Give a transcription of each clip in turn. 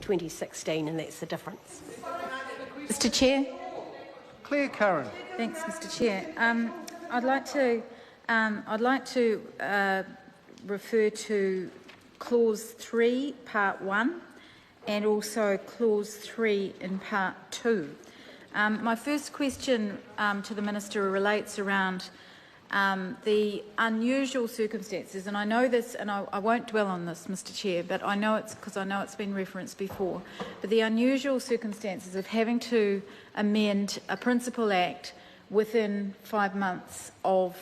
2016, and that's the difference. Mr Chair. Claire Curran. Thanks, Mr Chair. I'd like to refer to Clause 3, Part 1, and also Clause 3 in Part 2. My first question to the Minister relates around the unusual circumstances, and I know this, and I won't dwell on this, Mr Chair, but I know it's because I know it's been referenced before, but the unusual circumstances of having to amend a Principal Act within 5 months of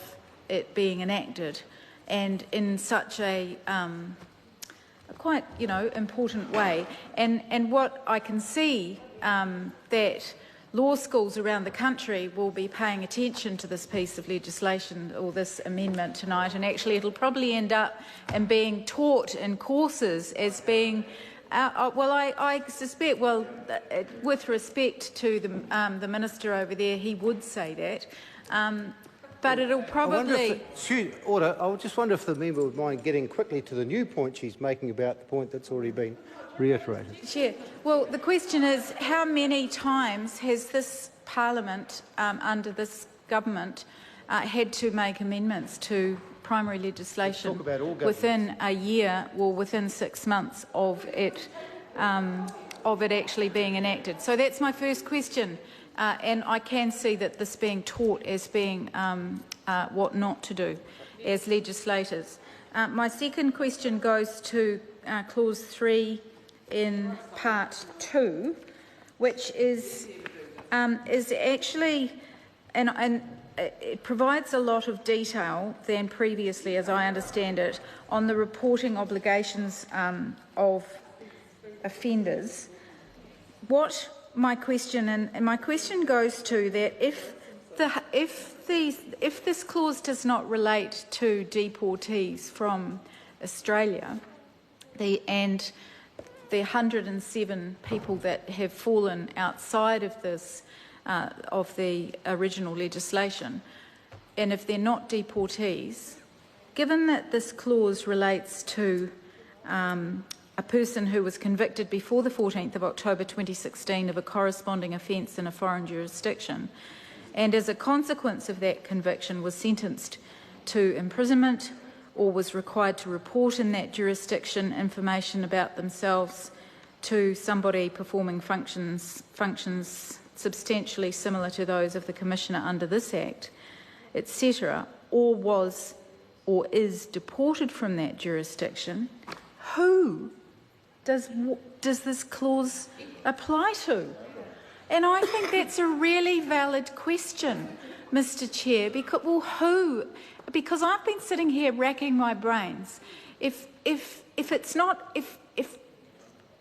it being enacted, and in such a quite, important way. And what I can see that law schools around the country will be paying attention to this piece of legislation or this amendment tonight, and actually it'll probably end up in being taught in courses as being, I suspect, with respect to the Minister over there, he would say that. But it'll probably... Order. I just wonder if the member would mind getting quickly to the new point she's making about the point that's already been reiterated. Chair. Well, the question is, how many times has this Parliament, under this government, had to make amendments to primary legislation within a year or within 6 months of it actually being enacted? So that's my first question. And I can see that this being taught as being what not to do as legislators. My second question goes to Clause 3 in Part 2, which is actually, and it provides a lot of detail than previously, as I understand it, on the reporting obligations of offenders. My question goes to that if this clause does not relate to deportees from Australia, and the 107 people that have fallen outside of this of the original legislation, and if they're not deportees, given that this clause relates to a person who was convicted before the 14th of October 2016 of a corresponding offence in a foreign jurisdiction, and as a consequence of that conviction was sentenced to imprisonment or was required to report in that jurisdiction information about themselves to somebody performing functions substantially similar to those of the Commissioner under this Act, etc., or was or is deported from that jurisdiction, who does this clause apply to? And I think that's a really valid question, Mr Chair, because, well, who? Because I've been sitting here racking my brains. If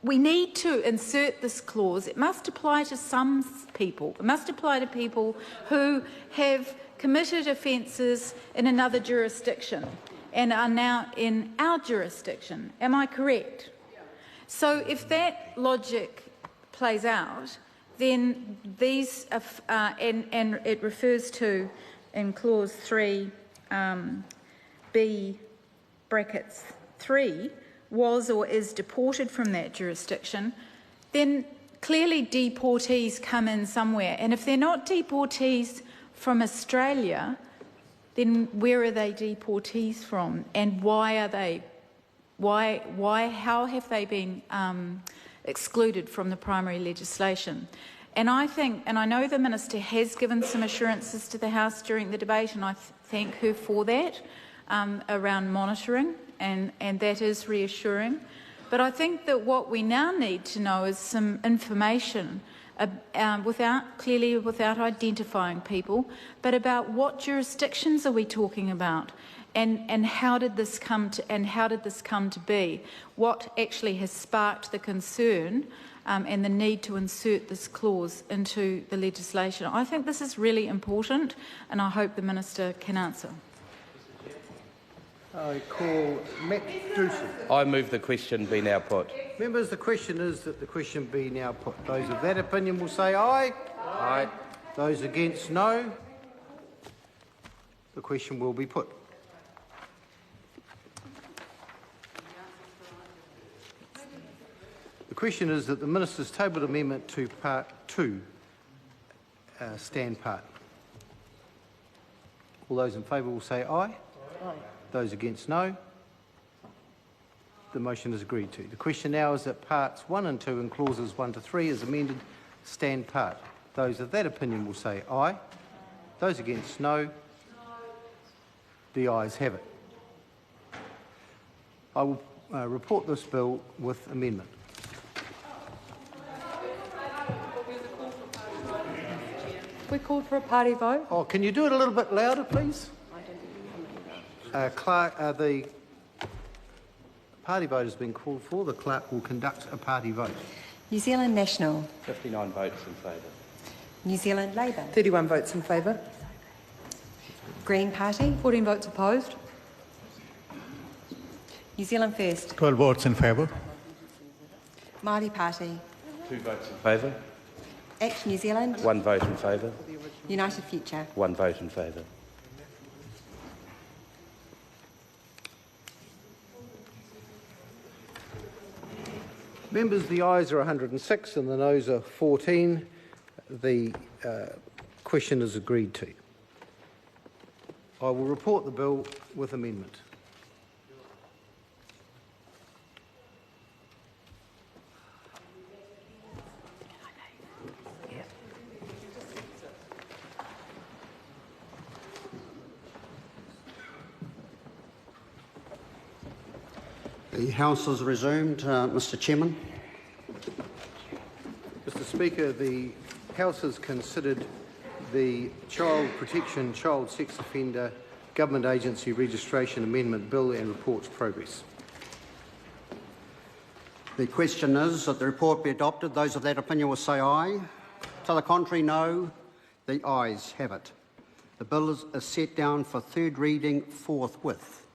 we need to insert this clause, it must apply to some people. It must apply to people who have committed offences in another jurisdiction and are now in our jurisdiction. Am I correct? So if that logic plays out, then these, and it refers to, in Clause 3, B brackets 3, was or is deported from that jurisdiction, then clearly deportees come in somewhere. And if they're not deportees from Australia, then where are they deportees from? And why are they? How have they been excluded from the primary legislation? And I think, and I know the Minister has given some assurances to the House during the debate, and I thank her for that, around monitoring, and that is reassuring. But I think that what we now need to know is some information, without identifying people, but about what jurisdictions are we talking about, and how did this come to be? What actually has sparked the concern and the need to insert this clause into the legislation? I think this is really important, and I hope the Minister can answer. I call Matt Doocy. I move the question be now put. Members, the question is that the question be now put. Those of that opinion will say aye. Aye. Those against, no. The question will be put. The question is that the Minister's tabled amendment to Part 2 stand part. All those in favour will say aye. Aye. Those against, no. The motion is agreed to. The question now is that Parts 1 and 2 and Clauses 1 to 3 as amended stand part. Those of that opinion will say aye. Those against, no. The ayes have it. I will report this bill with amendment. We called for a party vote. Oh, can you do it a little bit louder, please? Clerk, the party vote has been called for. The clerk will conduct a party vote. New Zealand National. 59 votes in favour. New Zealand Labour. 31 votes in favour. Green Party. 14 votes opposed. New Zealand First. 12 votes in favour. Māori Party. 2 votes in favour. Act New Zealand. 1 vote in favour. United Future. 1 vote in favour. Members, the ayes are 106 and the noes are 14. The question is agreed to. I will report the bill with amendment. The House is resumed. Mr Chairman. Mr Speaker, the House has considered the Child Protection, Child Sex Offender Government Agency Registration Amendment Bill and reports progress. The question is that the report be adopted. Those of that opinion will say aye. To the contrary, no. The ayes have it. The bill is set down for third reading forthwith.